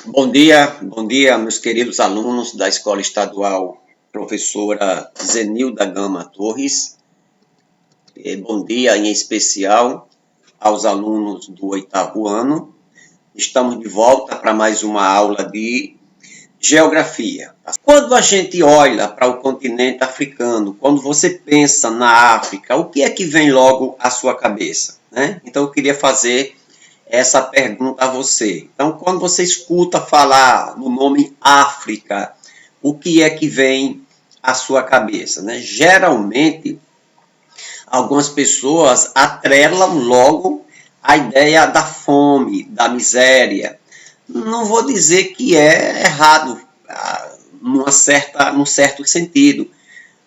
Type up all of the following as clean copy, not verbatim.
Bom dia, meus queridos alunos da Escola Estadual Professora Zenilda Gama Torres. Bom dia, em especial, aos alunos do oitavo ano. Estamos de volta para mais uma aula de geografia. Quando a gente olha para o continente africano, quando você pensa na África, o que é que vem logo à sua cabeça, né? Então, eu queria fazer essa pergunta a você. Então, quando você escuta falar no nome África, o que é que vem à sua cabeça, né? Geralmente, algumas pessoas atrelam logo a ideia da fome, da miséria. Não vou dizer que é errado, num certo sentido,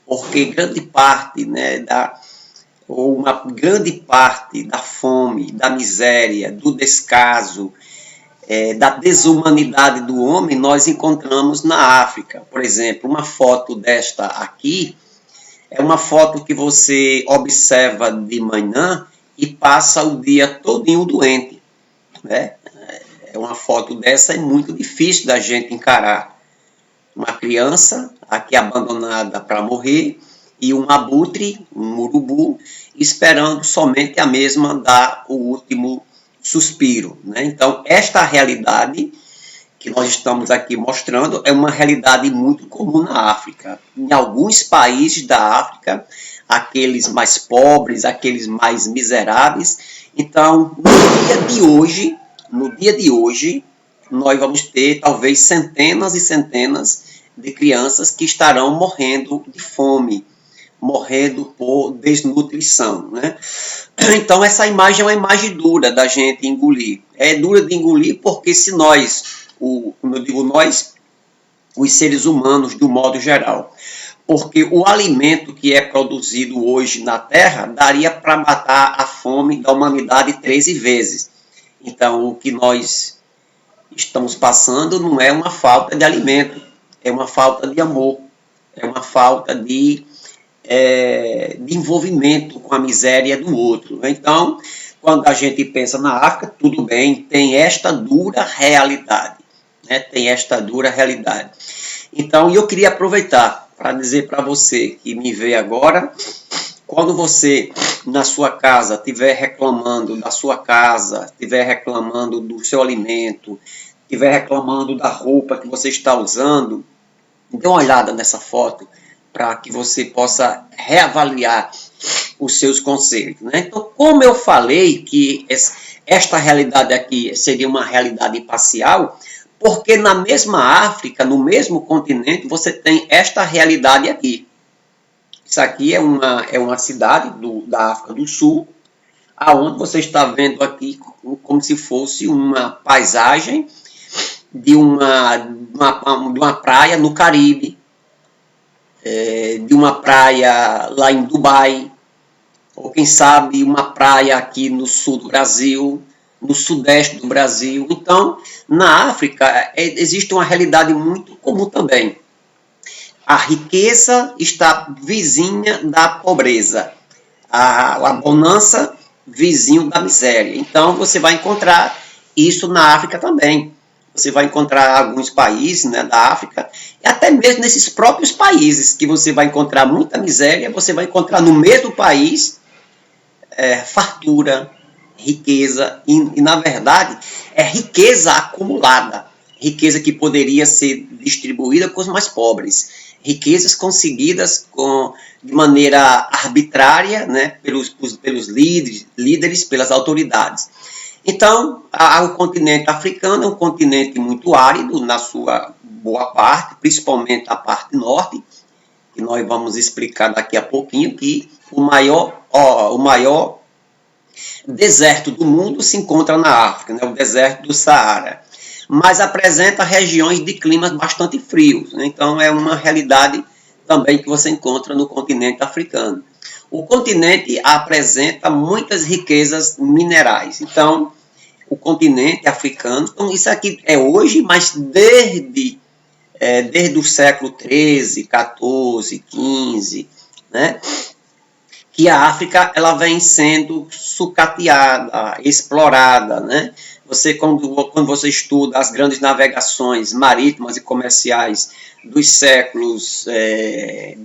porque grande parte, né, ou uma grande parte da fome, da miséria, do descaso, da desumanidade do homem, nós encontramos na África. Por exemplo, uma foto desta aqui é uma foto que você observa de manhã e passa o dia todinho doente, né? É uma foto dessa é muito difícil da gente encarar. Uma criança aqui abandonada para morrer e um abutre, um urubu, esperando somente a mesma dar o último suspiro, né? Então, esta realidade que nós estamos aqui mostrando é uma realidade muito comum na África. Em alguns países da África, aqueles mais pobres, aqueles mais miseráveis. Então, no dia de hoje, nós vamos ter talvez centenas e centenas de crianças que estarão morrendo de fome, morrendo por desnutrição, né? Então, essa imagem é uma imagem dura da gente engolir. É dura de engolir porque se nós, como eu digo nós, os seres humanos, de um modo geral, porque o alimento que é produzido hoje na Terra daria para matar a fome da humanidade 13 vezes. Então, o que nós estamos passando não é uma falta de alimento, é uma falta de amor, é uma falta de envolvimento com a miséria do outro. Então, quando a gente pensa na África, tudo bem, tem esta dura realidade. Né? Tem esta dura realidade. Então, eu queria aproveitar para dizer para você que me vê agora, quando você na sua casa estiver reclamando da sua casa, estiver reclamando do seu alimento, estiver reclamando da roupa que você está usando, dê uma olhada nessa foto para que você possa reavaliar os seus conceitos. Né? Então, como eu falei que esta realidade aqui seria uma realidade parcial, porque na mesma África, no mesmo continente, você tem esta realidade aqui. Isso aqui é uma cidade da África do Sul, aonde você está vendo aqui como se fosse uma paisagem de uma praia no Caribe, de uma praia lá em Dubai, ou quem sabe uma praia aqui no sul do Brasil, no sudeste do Brasil. Então, na África, existe uma realidade muito comum também. A riqueza está vizinha da pobreza, a bonança vizinho da miséria. Então, você vai encontrar isso na África também. Você vai encontrar alguns países, né, da África, e até mesmo nesses próprios países que você vai encontrar muita miséria, você vai encontrar no mesmo país fartura, riqueza, e na verdade é riqueza acumulada, riqueza que poderia ser distribuída com os mais pobres, riquezas conseguidas de maneira arbitrária, né, pelos líderes, pelas autoridades. Então, o continente africano é um continente muito árido na sua boa parte, principalmente a parte norte, que nós vamos explicar daqui a pouquinho, que o maior deserto do mundo se encontra na África, né, o deserto do Saara, mas apresenta regiões de climas bastante frios, né, então é uma realidade também que você encontra no continente africano. O continente apresenta muitas riquezas minerais, então o continente africano, então isso aqui é hoje, mas desde o século 13, 14, 15, né, que a África ela vem sendo sucateada, explorada, né? Quando você estuda as grandes navegações marítimas e comerciais dos séculos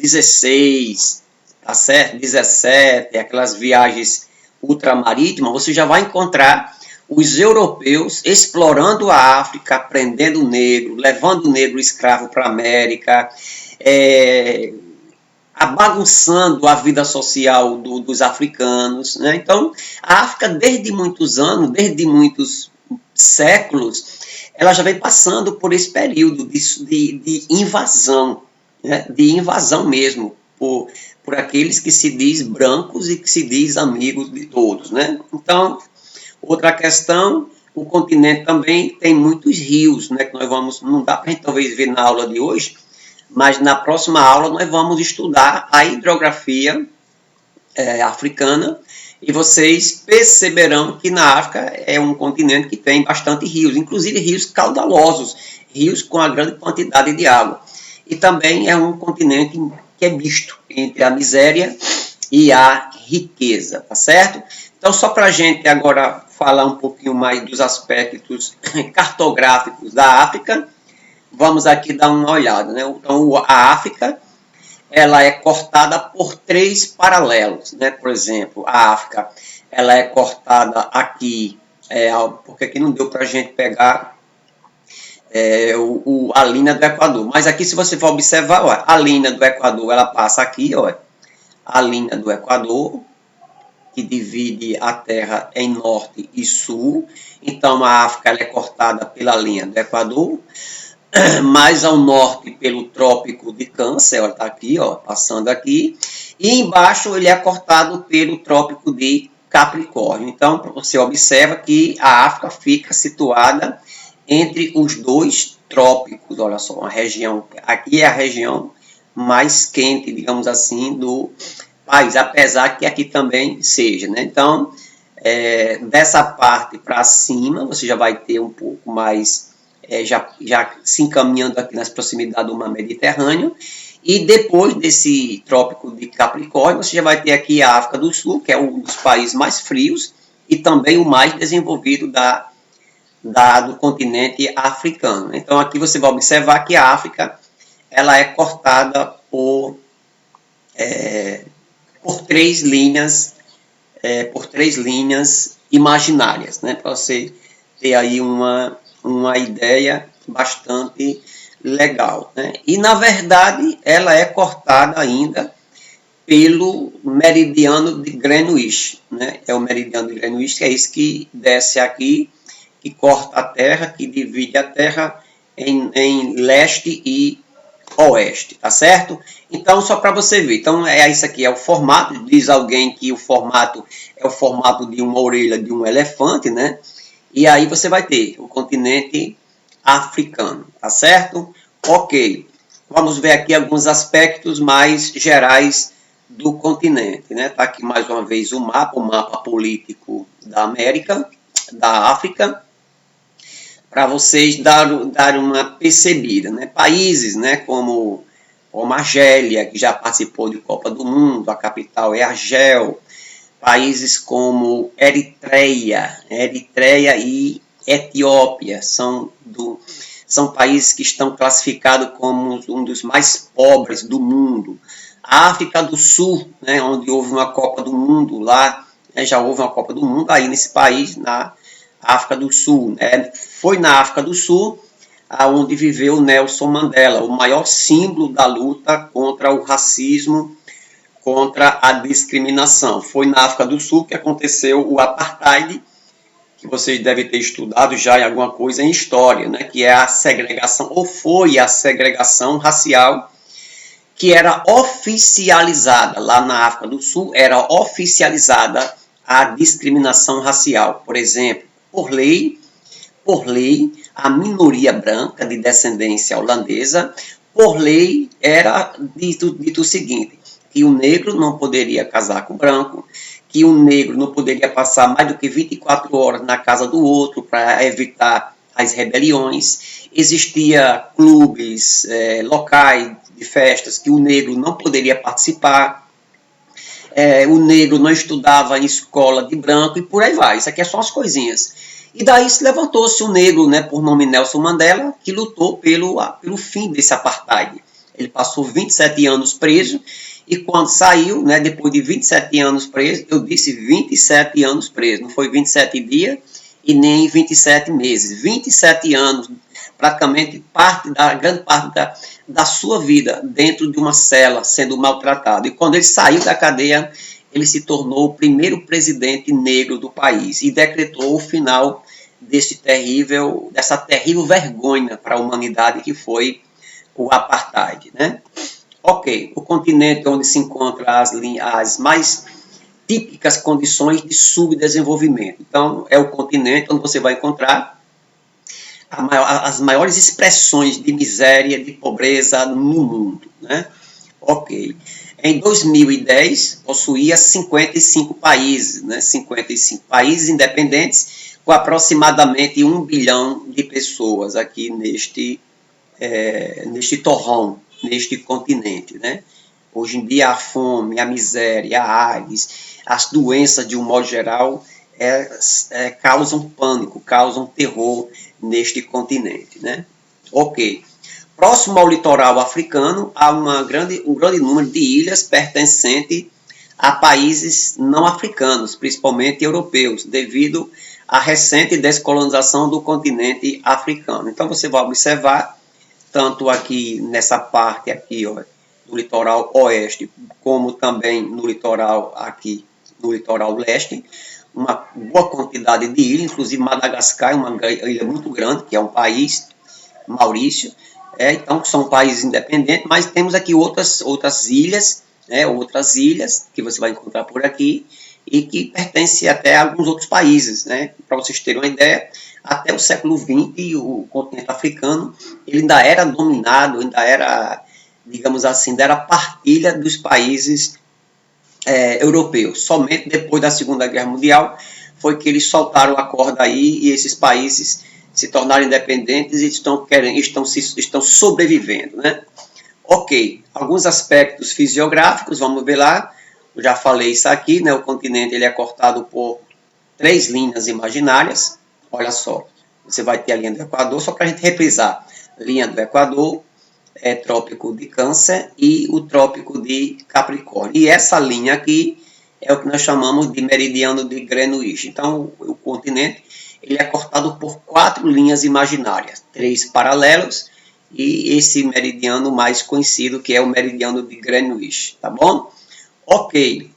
XVI, tá certo? 17, aquelas viagens ultramarítimas, você já vai encontrar os europeus explorando a África, aprendendo o negro, levando o negro escravo para a América, bagunçando a vida social dos africanos. Né? Então, a África, desde muitos anos, desde muitos séculos, ela já vem passando por esse período de invasão, né? De invasão mesmo, por aqueles que se diz brancos e que se diz amigos de todos. Né? Então, outra questão, o continente também tem muitos rios, né? Que nós vamos, não dá para a gente talvez ver na aula de hoje, mas na próxima aula nós vamos estudar a hidrografia africana e vocês perceberão que na África é um continente que tem bastante rios, inclusive rios caudalosos, rios com a grande quantidade de água. E também é um continente que é misto entre a miséria e a riqueza, tá certo? Então, só para a gente agora falar um pouquinho mais dos aspectos cartográficos da África, vamos aqui dar uma olhada. Né? Então, a África ela é cortada por 3 paralelos. Né? Por exemplo, a África ela é cortada aqui, porque aqui não deu para a gente pegar a linha do Equador. Mas aqui, se você for observar, ó, a linha do Equador ela passa aqui, ó, a linha do Equador, que divide a Terra em norte e sul. Então, a África ela é cortada pela linha do Equador, mais ao norte pelo Trópico de Câncer, está aqui, ó, passando aqui, e embaixo ele é cortado pelo Trópico de Capricórnio. Então, você observa que a África fica situada entre os 2 trópicos. Olha só, uma região, aqui é a região mais quente, digamos assim, do país, apesar que aqui também seja. Né? Então, dessa parte para cima, você já vai ter um pouco mais, já se encaminhando aqui nas proximidades do mar Mediterrâneo, e depois desse Trópico de Capricórnio, você já vai ter aqui a África do Sul, que é um dos países mais frios, e também o mais desenvolvido do continente africano. Então, aqui você vai observar que a África ela é cortada por 3 linhas, imaginárias, né? Para você ter aí uma ideia bastante legal. Né? E, na verdade, ela é cortada ainda pelo meridiano de Greenwich. Né? É o meridiano de Greenwich, que é esse que desce aqui, que corta a Terra, que divide a Terra em leste e oeste, tá certo? Então, só para você ver, então isso aqui é o formato, diz alguém que o formato é o formato de uma orelha de um elefante, né? E aí você vai ter o continente africano, tá certo? Ok, vamos ver aqui alguns aspectos mais gerais do continente, né? Tá aqui mais uma vez o mapa político da América, da África, para vocês dar uma percebida. Né? Países, né, como Argélia, que já participou de Copa do Mundo, a capital é Argel. Países como Eritreia e Etiópia são países que estão classificados como um dos mais pobres do mundo. A África do Sul, né, onde houve uma Copa do Mundo lá, né, já houve uma Copa do Mundo aí nesse país, na África do Sul. Foi na África do Sul onde viveu Nelson Mandela, o maior símbolo da luta contra o racismo, contra a discriminação. Foi na África do Sul que aconteceu o Apartheid, que vocês devem ter estudado já em alguma coisa em história, né? Que é a segregação, ou foi a segregação racial, que era oficializada, lá na África do Sul, era oficializada a discriminação racial. Por exemplo, por lei, a minoria branca de descendência holandesa, por lei, era dito o seguinte, que o negro não poderia casar com o branco, que o negro não poderia passar mais do que 24 horas na casa do outro para evitar as rebeliões. Existia clubes locais de festas que o negro não poderia participar. O negro não estudava em escola de branco e por aí vai. Isso aqui é só as coisinhas. E daí se levantou-se um negro, né, por nome Nelson Mandela, que lutou pelo fim desse apartheid. Ele passou 27 anos preso, e quando saiu, né, depois de 27 anos preso, eu disse 27 anos preso, não foi 27 dias e nem 27 meses, 27 anos, praticamente grande parte da sua vida dentro de uma cela, sendo maltratado. E quando ele saiu da cadeia, ele se tornou o primeiro presidente negro do país e decretou o final dessa terrível vergonha para a humanidade que foi o apartheid, né? Ok, o continente onde se encontram as mais típicas condições de subdesenvolvimento. Então, é o continente onde você vai encontrar as maiores expressões de miséria, de pobreza no mundo, né? Ok. Em 2010, possuía 55 países, né? 55 países independentes, com aproximadamente 1 bilhão de pessoas aqui neste torrão, neste continente, né? Hoje em dia a fome, a miséria, a AIDS, as doenças de um modo geral causam pânico, causam terror neste continente, né? Ok. Próximo ao litoral africano há um grande número de ilhas pertencentes a países não africanos, principalmente europeus, devido à recente descolonização do continente africano. Então você vai observar tanto aqui nessa parte aqui, ó, do litoral oeste, como também no litoral leste, uma boa quantidade de ilhas, inclusive Madagascar é uma ilha muito grande, que é um país, Maurício, então são países independentes, mas temos aqui outras ilhas, outras ilhas que você vai encontrar por aqui, e que pertencem até a alguns outros países, né? Para vocês terem uma ideia, até o século XX, o continente africano ele ainda era dominado, ainda era, digamos assim, ainda era partilha dos países europeus. Somente depois da Segunda Guerra Mundial foi que eles soltaram a corda aí e esses países se tornaram independentes e estão sobrevivendo, né? Ok, alguns aspectos fisiográficos, vamos ver lá. Eu já falei isso aqui, né? O continente ele é cortado por 3 linhas imaginárias. Olha só, você vai ter a linha do Equador, só para a gente reprisar. Linha do Equador, trópico de Câncer e o trópico de Capricórnio. E essa linha aqui é o que nós chamamos de meridiano de Greenwich. Então, o continente ele é cortado por 4 linhas imaginárias, 3 paralelos e esse meridiano mais conhecido, que é o meridiano de Greenwich, tá bom? Ok.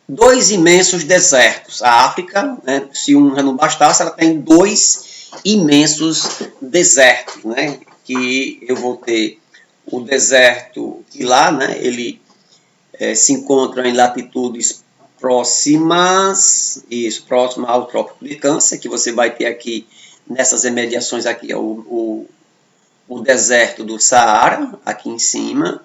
2 imensos desertos. A África, né, se um já não bastasse, ela tem 2 imensos desertos, né? Que eu vou ter o deserto que lá, né, ele se encontra em latitudes próximas ao trópico de Câncer, que você vai ter aqui nessas imediações aqui o deserto do Saara, aqui em cima,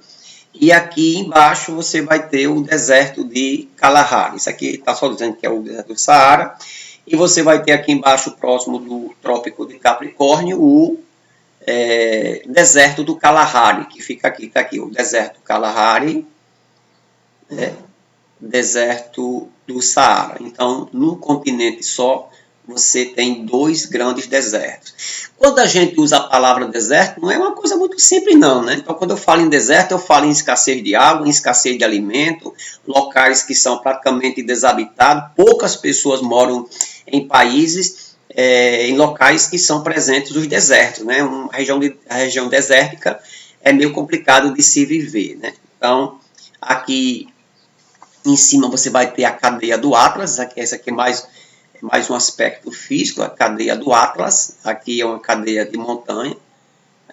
e aqui embaixo você vai ter o deserto de Kalahari. Isso aqui está só dizendo que é o deserto do Saara, e você vai ter aqui embaixo, próximo do trópico de Capricórnio, o deserto do Kalahari, que fica aqui, está aqui o deserto do Kalahari, deserto do Saara. Então, num continente só, você tem 2 grandes desertos. Quando a gente usa a palavra deserto, não é uma coisa muito simples não, né? Então, quando eu falo em deserto, eu falo em escassez de água, em escassez de alimento, locais que são praticamente desabitados, poucas pessoas moram em países, em locais que são presentes os desertos, né? A região desértica é meio complicado de se viver, né? Então, aqui em cima você vai ter a cadeia do Atlas, essa aqui é mais um aspecto físico, a cadeia do Atlas, aqui é uma cadeia de montanha,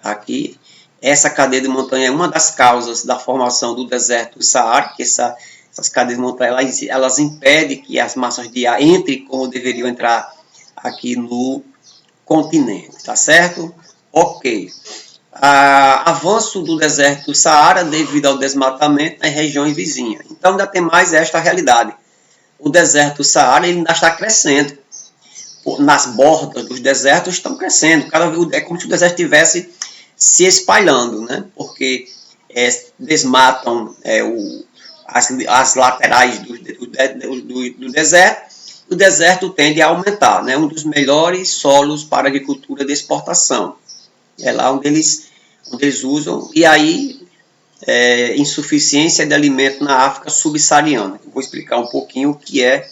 aqui, essa cadeia de montanha é uma das causas da formação do deserto do Saara, que essas cadeias de montanha, elas impedem que as massas de ar entrem como deveriam entrar aqui no continente, tá certo? Ok. Avanço do deserto do Saara devido ao desmatamento nas regiões vizinhas. Então ainda tem mais esta realidade. O deserto do Saara ele ainda está crescendo. Nas bordas dos desertos estão crescendo. É como se o deserto estivesse se espalhando, né? Porque desmatam as laterais do deserto o deserto tende a aumentar, né? Um dos melhores solos para agricultura de exportação. É lá onde eles usam, e aí insuficiência de alimento na África subsaariana. Eu vou explicar um pouquinho o que é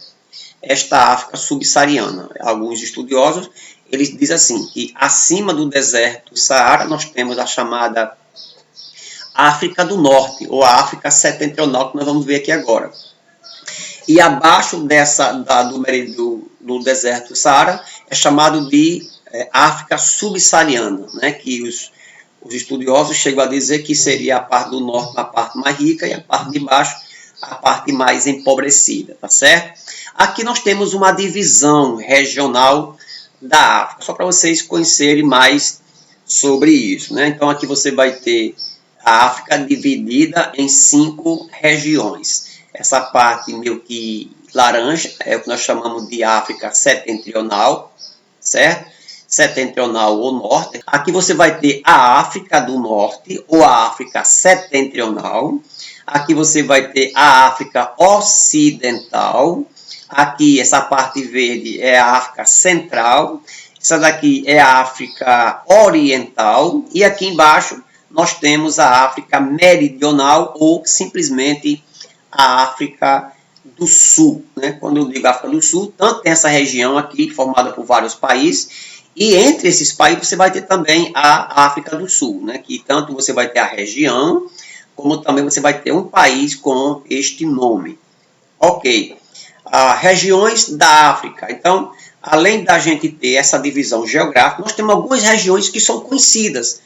esta África subsaariana. Alguns estudiosos, eles dizem assim, que acima do deserto do Saara nós temos a chamada África do Norte, ou a África setentrional, que nós vamos ver aqui agora. E abaixo do deserto do Saara é chamado de África subsaariana, né, que os estudiosos chegam a dizer que seria a parte do norte a parte mais rica e a parte de baixo a parte mais empobrecida, tá certo? Aqui nós temos uma divisão regional da África, só para vocês conhecerem mais sobre isso, né? Então aqui você vai ter a África dividida em 5 regiões. Essa parte meio que laranja é o que nós chamamos de África setentrional, certo? Setentrional ou norte. Aqui você vai ter a África do Norte ou a África setentrional. Aqui você vai ter a África ocidental. Aqui essa parte verde é a África central. Essa daqui é a África oriental. E aqui embaixo nós temos a África meridional ou simplesmente a África do Sul, né? Quando eu digo África do Sul, tanto tem essa região aqui formada por vários países, e entre esses países você vai ter também a África do Sul, né? Que tanto você vai ter a região, como também você vai ter um país com este nome. Ok. Regiões da África. Então, além da gente ter essa divisão geográfica, nós temos algumas regiões que são conhecidas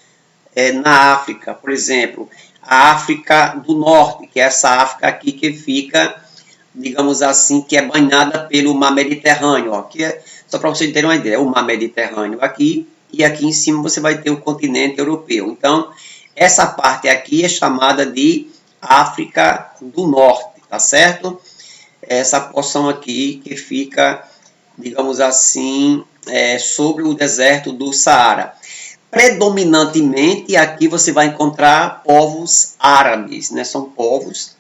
na África. Por exemplo, a África do Norte, que é essa África aqui que fica, digamos assim, que é banhada pelo Mar Mediterrâneo. Ó, que é, só para vocês terem uma ideia, o Mar Mediterrâneo aqui, e aqui em cima você vai ter o continente europeu. Então, essa parte aqui é chamada de África do Norte, tá certo? Essa porção aqui que fica, digamos assim, sobre o deserto do Saara. Predominantemente aqui você vai encontrar povos árabes, né? São povos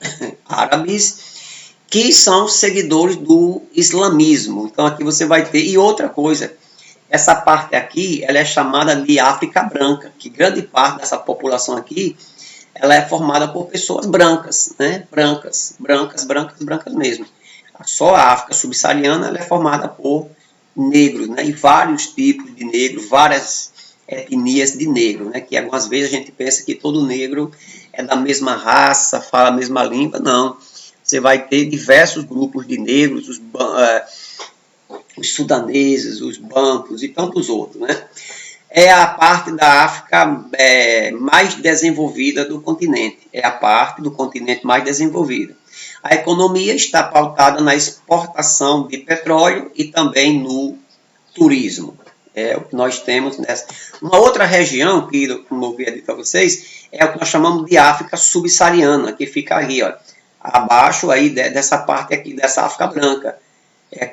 árabes que são seguidores do islamismo. Então aqui você vai ter, e outra coisa, essa parte aqui, ela é chamada de África branca, que grande parte dessa população aqui, ela é formada por pessoas brancas, né? Brancas mesmo. Só a África subsaariana, ela é formada por negros, né? E vários tipos de negros, várias etnias de negro, né? Que algumas vezes a gente pensa que todo negro é da mesma raça, fala a mesma língua. Não. Você vai ter diversos grupos de negros, os sudaneses, os bancos e tantos outros, né? É a parte da África mais desenvolvida do continente. É a parte do continente mais desenvolvida. A economia está pautada na exportação de petróleo e também no turismo. É o que nós temos nessa. Uma outra região, que, como eu havia dito para vocês, é o que nós chamamos de África subsaariana, que fica ali, ó, abaixo aí dessa parte aqui, dessa África branca.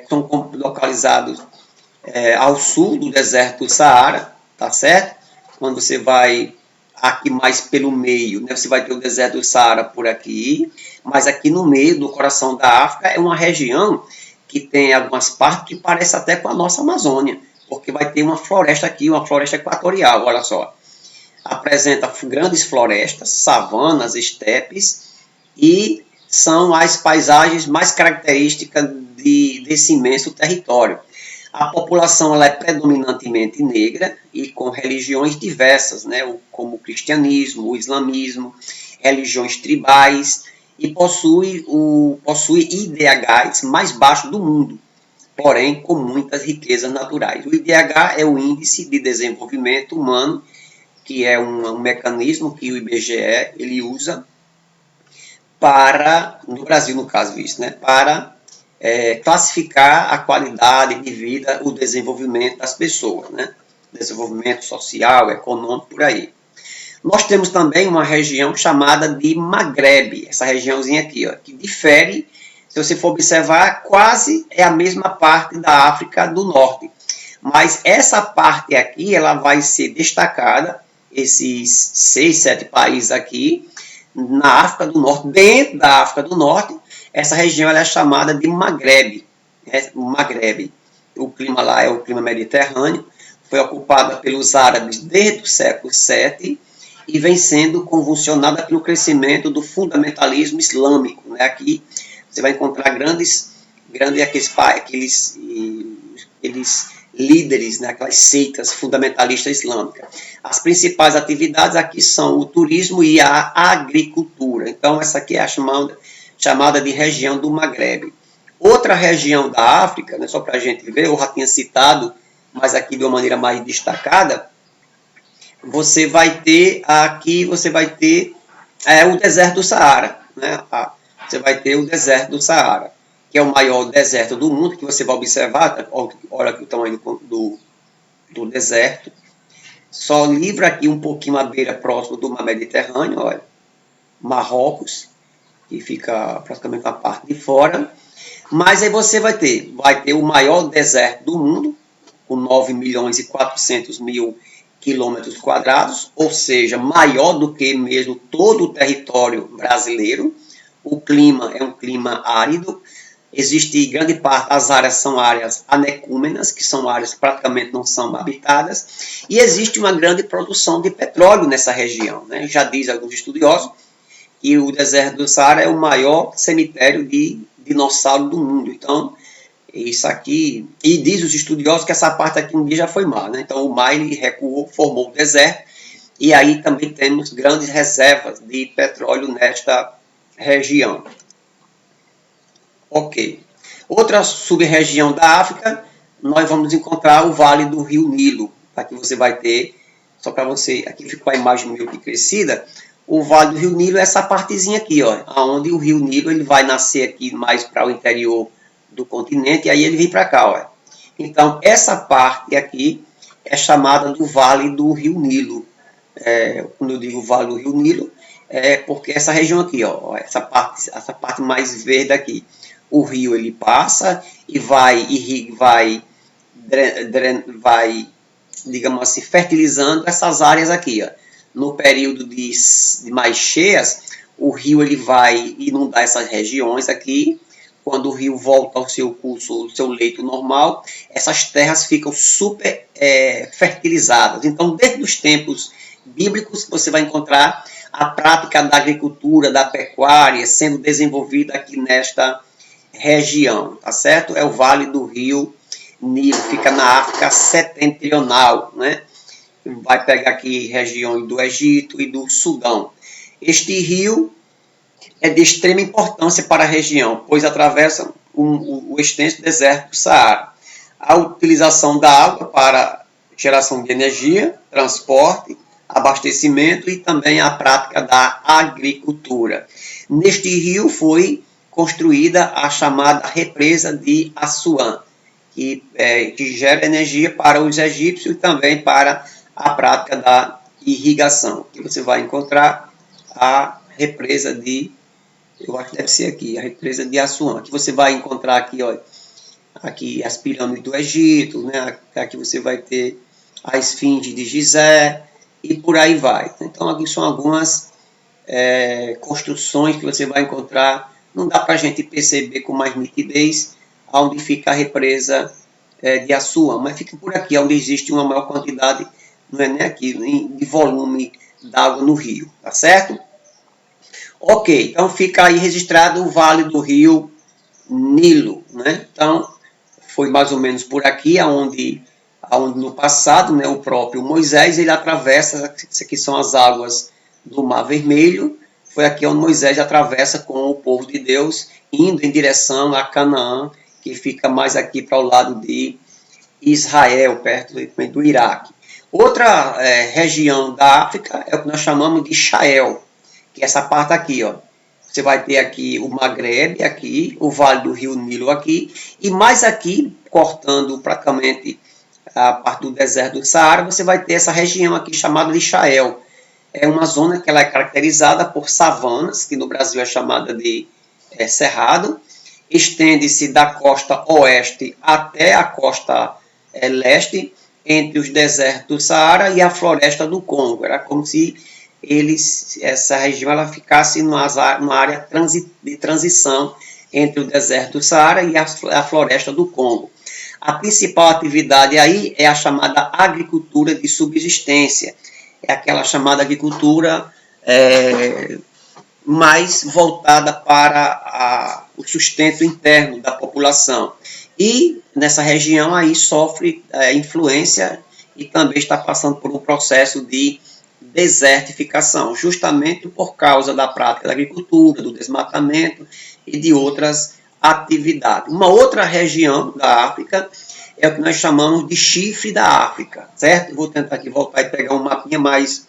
São localizados ao sul do deserto do Saara, tá certo? Quando você vai aqui mais pelo meio, né, você vai ter o deserto do Saara por aqui, mas aqui no meio do coração da África é uma região que tem algumas partes que parece até com a nossa Amazônia, porque vai ter uma floresta aqui, uma floresta equatorial, olha só. Apresenta grandes florestas, savanas, estepes, e são as paisagens mais características desse imenso território. A população ela é predominantemente negra e com religiões diversas, né, como o cristianismo, o islamismo, religiões tribais, e possui IDHs mais baixo do mundo, porém com muitas riquezas naturais. O IDH é o Índice de Desenvolvimento Humano, que é um mecanismo que o IBGE ele usa para, no Brasil no caso isso, né, para classificar a qualidade de vida, o desenvolvimento das pessoas, né, desenvolvimento social, econômico, por aí. Nós temos também uma região chamada de Maghreb, essa regiãozinha aqui, ó, que difere, se você for observar, quase é a mesma parte da África do Norte. Mas essa parte aqui, ela vai ser destacada, esses 6, 7 países aqui, na África do Norte, dentro da África do Norte, essa região ela é chamada de Maghreb, o Maghreb. O clima lá é o clima mediterrâneo, foi ocupada pelos árabes desde o século VII e vem sendo convulsionada pelo crescimento do fundamentalismo islâmico. Né? Aqui você vai encontrar grandes aqueles líderes, né? Aquelas seitas fundamentalistas islâmicas. As principais atividades aqui são o turismo e a agricultura. Então, essa aqui é a chamada de região do Maghreb. Outra região da África, né, só para a gente ver, eu já tinha citado, mas aqui de uma maneira mais destacada, você vai ter o deserto do Saara. Né? Você vai ter o deserto do Saara, que é o maior deserto do mundo, que você vai observar, olha aqui o tamanho do deserto. Só livra aqui um pouquinho a beira próximo do mar Mediterrâneo, olha, Marrocos, que fica praticamente na parte de fora. Mas aí você vai ter o maior deserto do mundo, com 9.400.000 quilômetros quadrados, ou seja, maior do que mesmo todo o território brasileiro. O clima é um clima árido, existe grande parte, as áreas são áreas anecúmenas, que são áreas que praticamente não são habitadas, e existe uma grande produção de petróleo nessa região. Né? Já diz alguns estudiosos que o deserto do Saara é o maior cemitério de dinossauro do mundo. Então, isso aqui, e diz os estudiosos que essa parte aqui um dia já foi mar, né? Então o mar ele recuou, formou o deserto, e aí também temos grandes reservas de petróleo nesta região. Ok. Outra sub-região da África, nós vamos encontrar o Vale do Rio Nilo. Aqui você vai ter, só para você, aqui ficou a imagem meio que crescida, o Vale do Rio Nilo é essa partezinha aqui, ó, onde o Rio Nilo ele vai nascer aqui mais para o interior do continente, e aí ele vem para cá. Ó. Então, essa parte aqui é chamada do Vale do Rio Nilo. Quando eu digo Vale do Rio Nilo, é porque essa região aqui, ó, essa parte mais verde aqui, o rio ele passa e vai, digamos assim, fertilizando essas áreas aqui. Ó. No período de mais cheias, o rio ele vai inundar essas regiões aqui. Quando o rio volta ao seu curso, ao seu leito normal, essas terras ficam super fertilizadas. Então, desde os tempos bíblicos, você vai encontrar a prática da agricultura, da pecuária, sendo desenvolvida aqui nesta região, tá certo? É o Vale do Rio Nilo, fica na África setentrional, né? Vai pegar aqui regiões do Egito e do Sudão. Este rio é de extrema importância para a região, pois atravessa o extenso deserto do Saara. A utilização da água para geração de energia, transporte, abastecimento e também a prática da agricultura. Neste rio foi construída a chamada represa de Assuã, que gera energia para os egípcios e também para a prática da irrigação. Aqui você vai encontrar a represa de, eu acho que deve ser aqui, a represa de Assuã. Aqui você vai encontrar aqui, ó, aqui as pirâmides do Egito, né? Aqui você vai ter a esfinge de Gizé e por aí vai. Então aqui são algumas construções que você vai encontrar. Não dá para a gente perceber com mais nitidez onde fica a represa de Assuã, mas fica por aqui, onde existe uma maior quantidade, não é nem aqui, de volume d'água no rio, tá certo? Ok, então fica aí registrado o Vale do Rio Nilo, né? Então, foi mais ou menos por aqui, onde no passado, né, o próprio Moisés, ele atravessa, isso aqui são as águas do Mar Vermelho, foi aqui onde Moisés atravessa com o povo de Deus, indo em direção a Canaã, que fica mais aqui para o lado de Israel, perto do Iraque. Outra região da África é o que nós chamamos de Sahel, que é essa parte aqui, ó. Você vai ter aqui o Maghreb, aqui, o Vale do Rio Nilo aqui, e mais aqui, cortando praticamente a parte do deserto do Saara, você vai ter essa região aqui chamada de Sahel. É uma zona que ela é caracterizada por savanas, que no Brasil é chamada de cerrado, estende-se da costa oeste até a costa leste, entre os desertos do Saara e a floresta do Congo. Era como se essa região ela ficasse numa área de transição entre o deserto do Saara e a floresta do Congo. A principal atividade aí é a chamada agricultura de subsistência. É aquela chamada agricultura mais voltada para o sustento interno da população. E nessa região aí sofre influência e também está passando por um processo de desertificação, justamente por causa da prática da agricultura, do desmatamento e de outras atividades. Uma outra região da África é o que nós chamamos de chifre da África, certo? Vou tentar aqui voltar e pegar um mapinha mais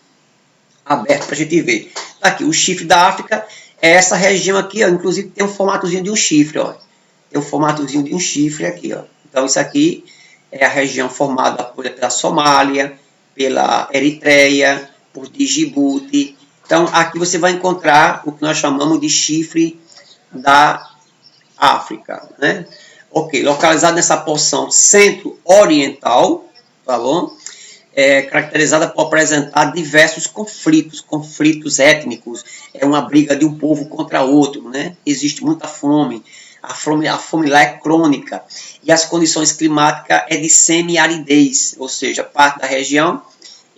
aberto para a gente ver. Tá aqui, o chifre da África é essa região aqui, ó, inclusive tem um formatozinho de um chifre, ó. Tem um formatozinho de um chifre aqui, ó. Então isso aqui é a região formada pela Somália, pela Eritreia, por Djibouti. Então aqui você vai encontrar o que nós chamamos de chifre da África, né? Ok, localizado nessa porção centro-oriental, tá bom? Caracterizada por apresentar diversos conflitos étnicos, é uma briga de um povo contra outro, né? Existe muita fome, a fome lá é crônica, e as condições climáticas é de semi-aridez, ou seja, parte da região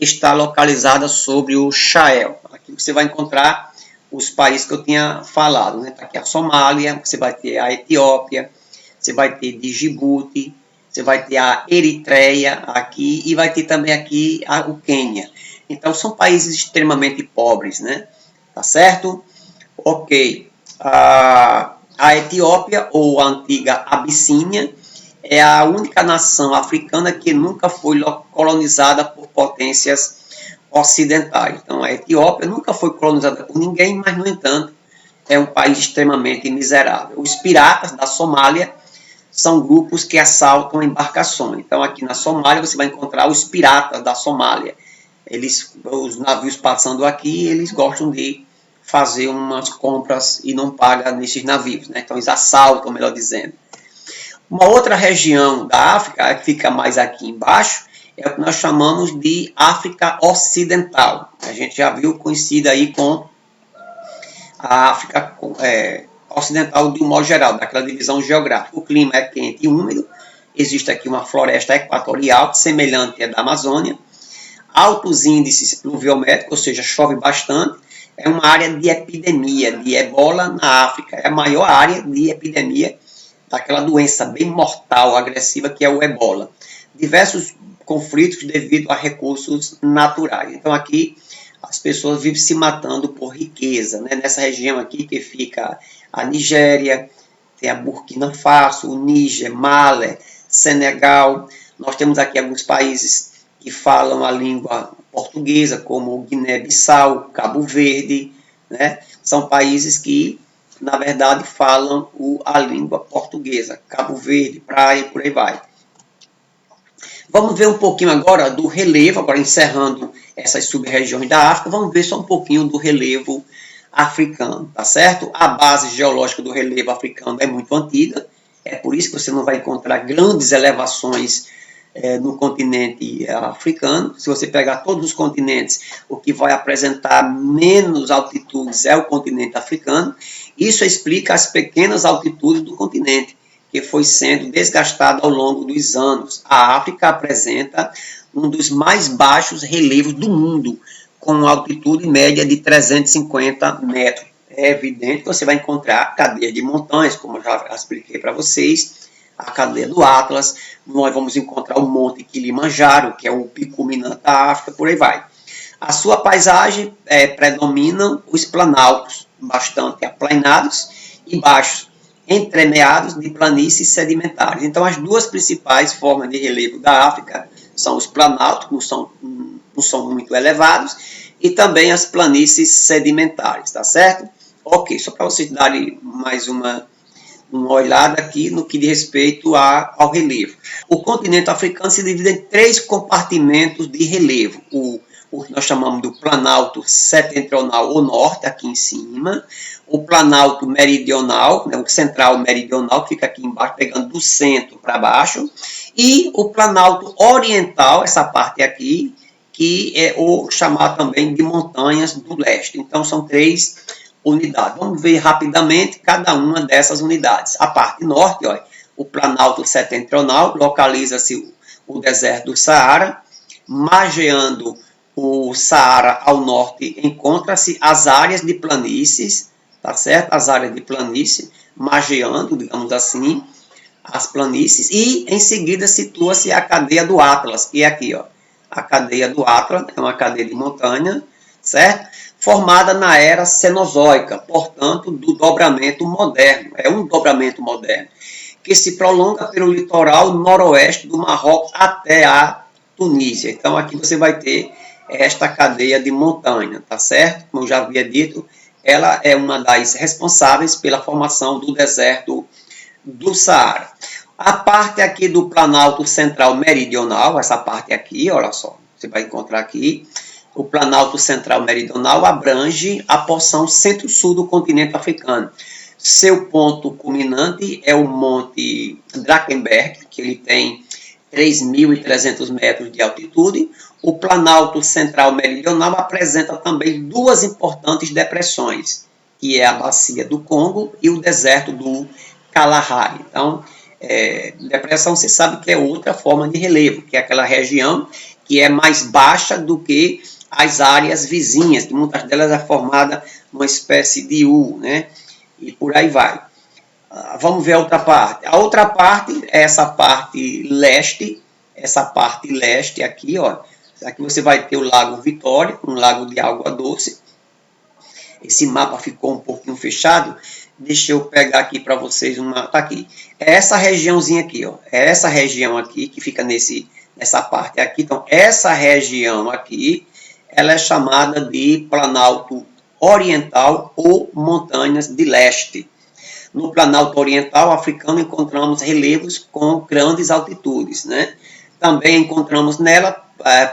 está localizada sobre o Sahel. Aqui você vai encontrar os países que eu tinha falado, né? Tá aqui a Somália, você vai ter a Etiópia, você vai ter Djibouti, você vai ter a Eritreia aqui e vai ter também aqui o Quênia. Então, são países extremamente pobres, né? Tá certo? Ok. A Etiópia, ou a antiga Abissínia, é a única nação africana que nunca foi colonizada por potências ocidentais. Então, a Etiópia nunca foi colonizada por ninguém, mas, no entanto, é um país extremamente miserável. Os piratas da Somália são grupos que assaltam embarcações. Então, aqui na Somália, você vai encontrar os piratas da Somália. Os navios passando aqui, eles gostam de fazer umas compras e não pagam nesses navios, né? Então, eles assaltam, melhor dizendo. Uma outra região da África, que fica mais aqui embaixo, é o que nós chamamos de África Ocidental. A gente já viu conhecida aí com a África Ocidental de um modo geral, daquela divisão geográfica. O clima é quente e úmido, existe aqui uma floresta equatorial, semelhante à da Amazônia, altos índices pluviométricos, ou seja, chove bastante, é uma área de epidemia de ebola na África, é a maior área de epidemia daquela doença bem mortal, agressiva, que é o ebola. Diversos conflitos devido a recursos naturais. Então aqui as pessoas vivem se matando por riqueza, né? Nessa região aqui que fica a Nigéria, tem a Burkina Faso, o Níger, Mali, Senegal. Nós temos aqui alguns países que falam a língua portuguesa, como Guiné-Bissau, Cabo Verde, né? São países que, na verdade, falam a língua portuguesa. Cabo Verde, Praia, por aí vai. Vamos ver um pouquinho agora do relevo, agora encerrando essas sub-regiões da África, vamos ver só um pouquinho do relevo africano, tá certo? A base geológica do relevo africano é muito antiga, é por isso que você não vai encontrar grandes elevações no continente africano. Se você pegar todos os continentes, o que vai apresentar menos altitudes é o continente africano. Isso explica as pequenas altitudes do continente, que foi sendo desgastado ao longo dos anos. A África apresenta um dos mais baixos relevos do mundo, com altitude média de 350 metros. É evidente que você vai encontrar cadeia de montanhas, como eu já expliquei para vocês, a cadeia do Atlas, nós vamos encontrar o Monte Kilimanjaro, que é o pico culminante da África, por aí vai. A sua paisagem predominam os planaltos, bastante aplainados e baixos, entremeados de planícies sedimentares. Então, as duas principais formas de relevo da África são os planaltos, não são muito elevados, e também as planícies sedimentares, tá certo? Ok, só para vocês darem mais uma olhada aqui no que diz respeito ao relevo. O continente africano se divide em 3 compartimentos de relevo. O que nós chamamos do Planalto Setentrional ou Norte, aqui em cima, o Planalto Meridional, né, o Central Meridional, que fica aqui embaixo, pegando do centro para baixo, e o Planalto Oriental, essa parte aqui, que é o chamado também de Montanhas do Leste. Então, são 3 unidades. Vamos ver rapidamente cada uma dessas unidades. A parte norte, ó, o Planalto Setentrional, localiza-se o deserto do Saara, margeando o Saara ao norte, encontra-se as áreas de planícies, tá certo? As áreas de planície, margeando, digamos assim, as planícies, e em seguida situa-se a cadeia do Atlas, que é aqui, ó. A cadeia do Atlas é uma cadeia de montanha, certo? Formada na era Cenozoica, portanto, do dobramento moderno. É um dobramento moderno, que se prolonga pelo litoral noroeste do Marrocos até a Tunísia. Então, aqui você vai ter esta cadeia de montanha, tá certo? Como eu já havia dito, ela é uma das responsáveis pela formação do deserto do Saara. A parte aqui do Planalto Central Meridional, essa parte aqui, olha só, você vai encontrar aqui, o Planalto Central Meridional abrange a porção centro-sul do continente africano. Seu ponto culminante é o Monte Drakensberg, que ele tem 3.300 metros de altitude. O Planalto Central Meridional apresenta também duas importantes depressões, que é a Bacia do Congo e o deserto do Kalahari. Então, depressão, você sabe que é outra forma de relevo, que é aquela região que é mais baixa do que as áreas vizinhas, que muitas delas é formada uma espécie de U, né? E por aí vai. Vamos ver a outra parte. A outra parte é essa parte leste, aqui, ó. Aqui você vai ter o Lago Vitória, um lago de água doce. Esse mapa ficou um pouquinho fechado. Deixa eu pegar aqui para vocês uma. Tá aqui. É essa regiãozinha aqui, ó. É essa região aqui que fica nessa parte aqui. Então, essa região aqui, ela é chamada de Planalto Oriental ou Montanhas de Leste. No Planalto Oriental africano encontramos relevos com grandes altitudes, né? Também encontramos nela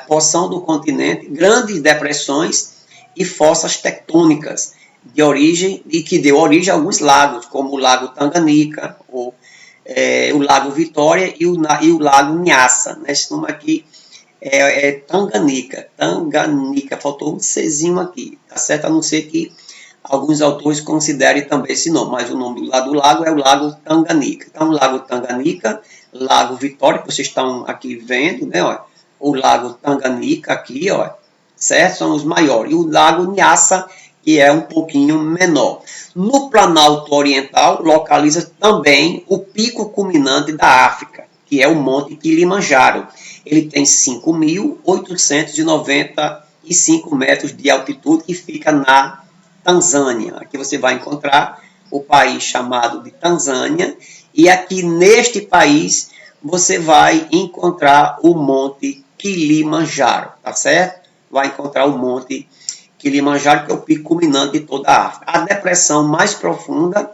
porção do continente, grandes depressões e fossas tectônicas que deu origem a alguns lagos, como o Lago Tanganica, o Lago Vitória e o Lago Nyassa. Né? Esse nome aqui é Tanganica, faltou um Czinho aqui, tá certo? A não ser que alguns autores considerem também esse nome, mas o nome do lago é o Lago Tanganica. Então, o Lago Tanganica, Lago Vitória, que vocês estão aqui vendo, né? Ó, o Lago Tanganica aqui, ó, certo? São os maiores. E o Lago Nyassa, que é um pouquinho menor. No Planalto Oriental, localiza também o pico culminante da África, que é o Monte Kilimanjaro. Ele tem 5.895 metros de altitude e fica na Tanzânia. Aqui você vai encontrar o país chamado de Tanzânia, e aqui neste país você vai encontrar o Monte Kilimanjaro, tá certo? Vai encontrar o Monte Kilimanjaro, que é o pico culminante de toda a África. A depressão mais profunda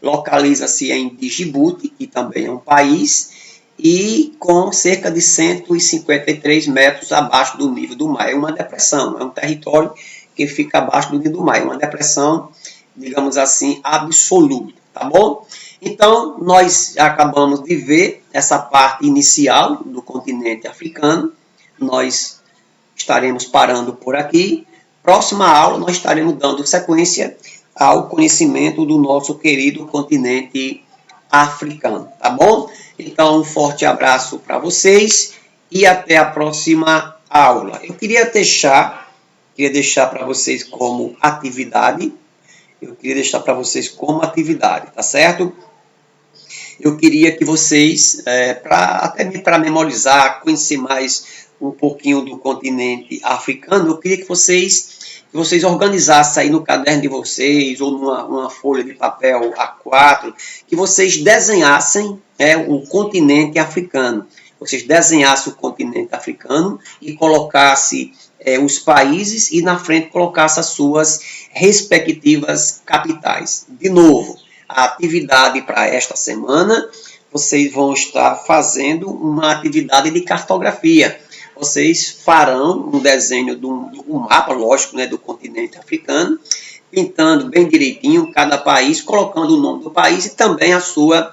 localiza-se em Djibouti, que também é um país, e com cerca de 153 metros abaixo do nível do mar. É uma depressão, é um território que fica abaixo do nível do mar. É uma depressão, digamos assim, absoluta, tá bom? Então, nós acabamos de ver essa parte inicial do continente africano. Nós estaremos parando por aqui. Próxima aula, nós estaremos dando sequência ao conhecimento do nosso querido continente africano, tá bom? Então, um forte abraço para vocês e até a próxima aula. Eu queria deixar para vocês como atividade, tá certo? Eu queria que vocês, para memorizar, conhecer mais um pouquinho do continente africano, eu queria que vocês organizassem aí no caderno de vocês, ou numa folha de papel A4, que vocês desenhassem o continente africano. Vocês desenhassem o continente africano e colocassem os países e na frente colocassem as suas respectivas capitais. De novo, a atividade para esta semana, vocês vão estar fazendo uma atividade de cartografia. Vocês farão um desenho de um mapa, lógico, né, do continente africano, pintando bem direitinho cada país, colocando o nome do país e também a sua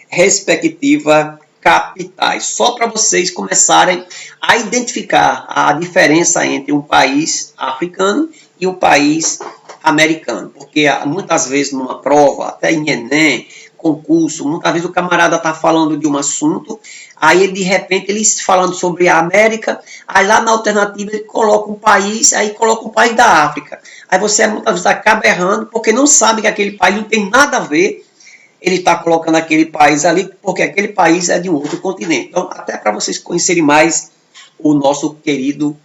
respectiva capitais. Só para vocês começarem a identificar a diferença entre um país africano e um país americano, porque muitas vezes numa prova, até em Enem, concurso, muitas vezes o camarada está falando de um assunto, aí de repente ele falando sobre a América, aí lá na alternativa ele coloca um país, aí coloca um país da África. Aí você muitas vezes acaba errando, porque não sabe que aquele país não tem nada a ver, ele está colocando aquele país ali, porque aquele país é de um outro continente. Então, até para vocês conhecerem mais o nosso querido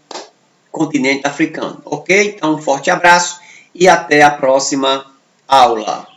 continente africano, ok? Então, um forte abraço e até a próxima aula.